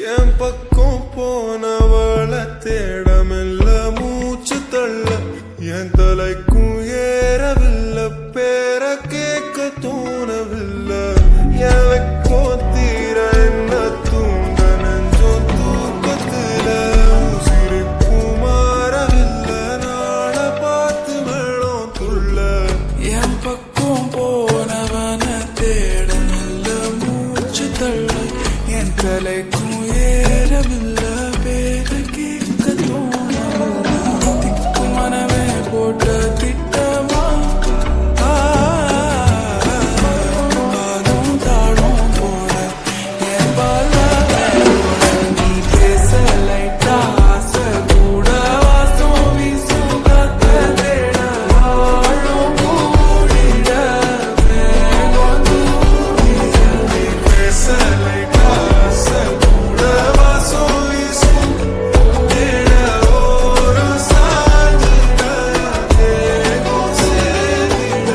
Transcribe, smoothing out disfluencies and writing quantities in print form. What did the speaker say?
என் பக்கம் போனவள தேடமெல்ல மூச்சு தள்ள என் தலைக்கும் ஏறவில்லை பேர கேட்க தோணவில்லை என் வெக்கோ தீர என்ன தூண்ட நெஞ்சோ தூக்கத்துல உசிருக்கும் மாறவில்லை நாள பார்த்து மேளம் துள்ள என் பக்கம் போனவன தேடமெல்ல மூச்சு தள்ள என் தலைக்கும் ஏறவில்லை பேர கேட்க தோணவில்லை திக்கு மனமே போட்ட திட்டமா பாலும் தாழும் போல என் பாலோட நீ பேச லைட்டா ஆசை கூட வாசம் வீசும் காத்த தேட வாழும் கூடிட மேகம் தூரிட நீ பேச லைட்டா ஆசை கூட வாசம் வீசும் தேட ஓரம் சாஞ்சிட தேகம் சேர்ந்திட